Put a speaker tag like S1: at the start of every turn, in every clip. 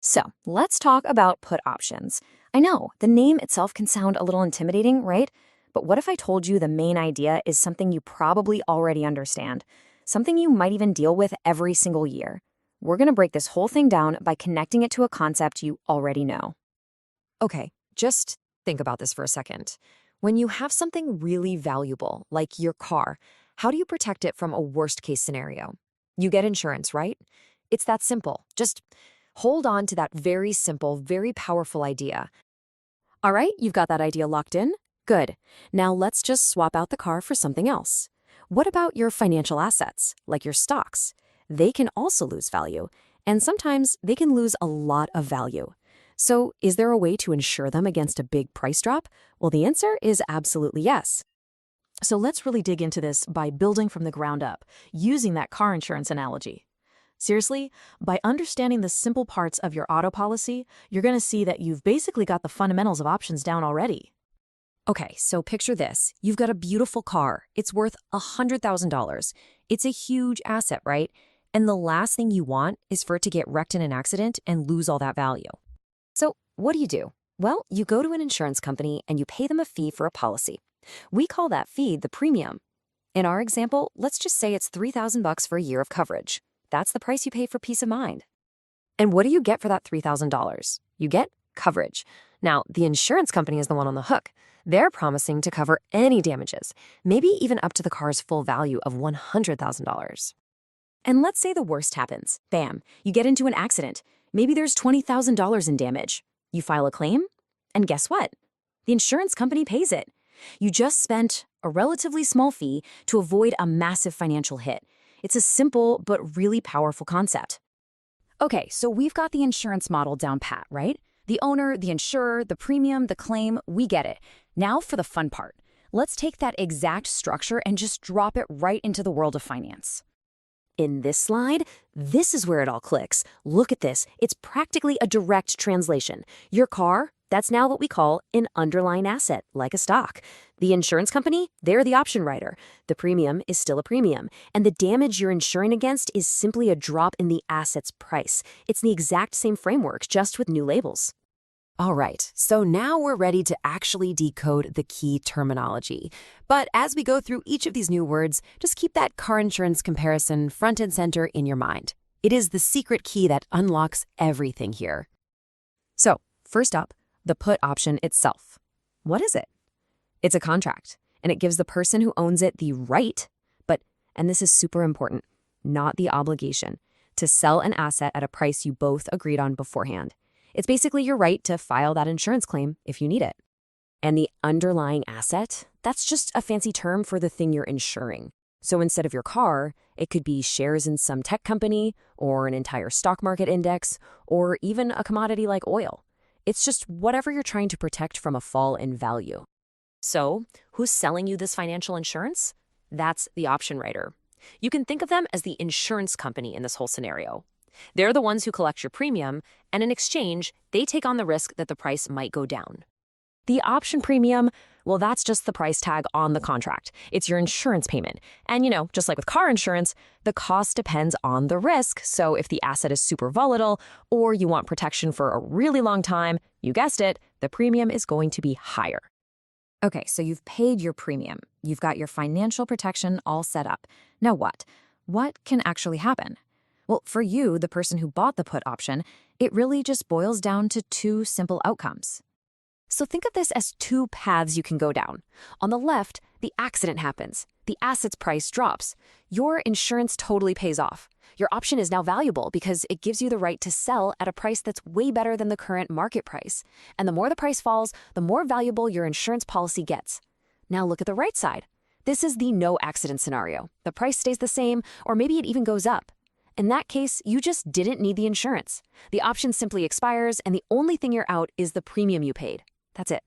S1: So let's talk about put options. I know, the name itself can sound a little intimidating, right? But what if I told you the main idea is something you probably already understand? Something you might even deal with every single year. We're going to break this whole thing down by connecting it to a concept you already know.
S2: Okay, just think about this for a second. When you have something really valuable, like your car, how do you protect it from a worst case scenario? You get insurance, right? It's that simple. Just hold on to that very simple, very powerful idea. All right, you've got that idea locked in? Good. Now let's just swap out the car for something else. What about your financial assets, like your stocks? They can also lose value, and sometimes they can lose a lot of value. So, is there a way to insure them against a big price drop? Well, the answer is absolutely yes.
S3: So let's really dig into this by building from the ground up, using that car insurance analogy. Seriously, by understanding the simple parts of your auto policy, you're going to see that you've basically got the fundamentals of options down already.
S2: Okay, so picture this. You've got a beautiful car. It's worth $100,000. It's a huge asset, right? And the last thing you want is for it to get wrecked in an accident and lose all that value. So, what do? Well, you go to an insurance company and you pay them a fee for a policy. We call that fee the premium. In our example, let's just say it's $3,000 for a year of coverage. That's the price you pay for peace of mind. And what do you get for that $3,000? You get coverage. Now, the insurance company is the one on the hook. They're promising to cover any damages, maybe even up to the car's full value of $100,000. And let's say the worst happens. Bam, you get into an accident. Maybe there's $20,000 in damage. You file a claim, and guess what? The insurance company pays it. You just spent a relatively small fee to avoid a massive financial hit. It's a simple but really powerful concept. Okay, so we've got the insurance model down pat, right? The owner, the insurer, the premium, the claim, we get it. Now for the fun part. Let's take that exact structure and just drop it right into the world of finance. In this slide, this is where it all clicks. Look at this. It's practically a direct translation. Your car, that's now what we call an underlying asset, like a stock. The insurance company, they're the option writer. The premium is still a premium. And the damage you're insuring against is simply a drop in the asset's price. It's the exact same framework, just with new labels. All right, so now we're ready to actually decode the key terminology. But as we go through each of these new words, just keep that car insurance comparison front and center in your mind. It is the secret key that unlocks everything here. So, first up, the put option itself. What is it? It's a contract, and it gives the person who owns it the right, but, and this is super important, not the obligation, to sell an asset at a price you both agreed on beforehand. It's basically your right to file that insurance claim if you need it. And the underlying asset, that's just a fancy term for the thing you're insuring. So instead of your car, it could be shares in some tech company, or an entire stock market index, or even a commodity like oil. It's just whatever you're trying to protect from a fall in value. So, who's selling you this financial insurance? That's the option writer. You can think of them as the insurance company in this whole scenario. They're the ones who collect your premium, and in exchange, they take on the risk that the price might go down. The option premium, well, that's just the price tag on the contract. It's your insurance payment. And just like with car insurance, the cost depends on the risk. So if the asset is super volatile or you want protection for a really long time, you guessed it, the premium is going to be higher. Okay, so you've paid your premium. You've got your financial protection all set up. Now what? What can actually happen? Well, for you, the person who bought the put option, it really just boils down to two simple outcomes. So think of this as two paths you can go down. On the left, the accident happens. The asset's price drops. Your insurance totally pays off. Your option is now valuable because it gives you the right to sell at a price that's way better than the current market price. And the more the price falls, the more valuable your insurance policy gets. Now look at the right side. This is the no accident scenario. The price stays the same, or maybe it even goes up. In that case, you just didn't need the insurance. The option simply expires, and the only thing you're out is the premium you paid. That's it.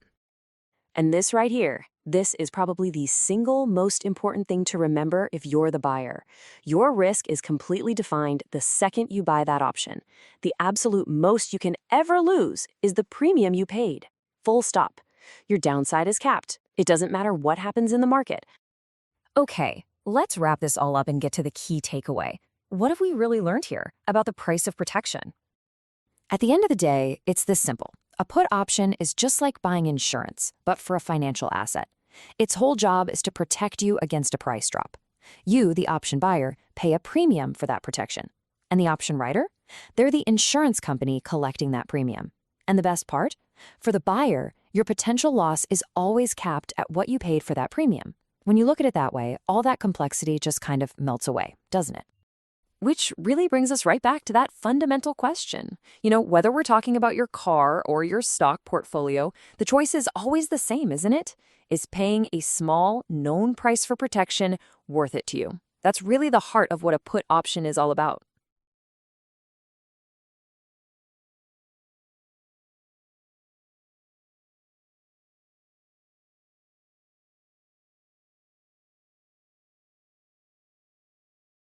S2: And this right here, this is probably the single most important thing to remember if you're the buyer. Your risk is completely defined the second you buy that option. The absolute most you can ever lose is the premium you paid. Full stop. Your downside is capped. It doesn't matter what happens in the market. Okay, let's wrap this all up and get to the key takeaway. What have we really learned here about the price of protection? At the end of the day, it's this simple. A put option is just like buying insurance, but for a financial asset. Its whole job is to protect you against a price drop. You, the option buyer, pay a premium for that protection. And the option writer? They're the insurance company collecting that premium. And the best part? For the buyer, your potential loss is always capped at what you paid for that premium. When you look at it that way, all that complexity just kind of melts away, doesn't it? Which really brings us right back to that fundamental question. Whether we're talking about your car or your stock portfolio, the choice is always the same, isn't it? Is paying a small, known price for protection worth it to you? That's really the heart of what a put option is all about.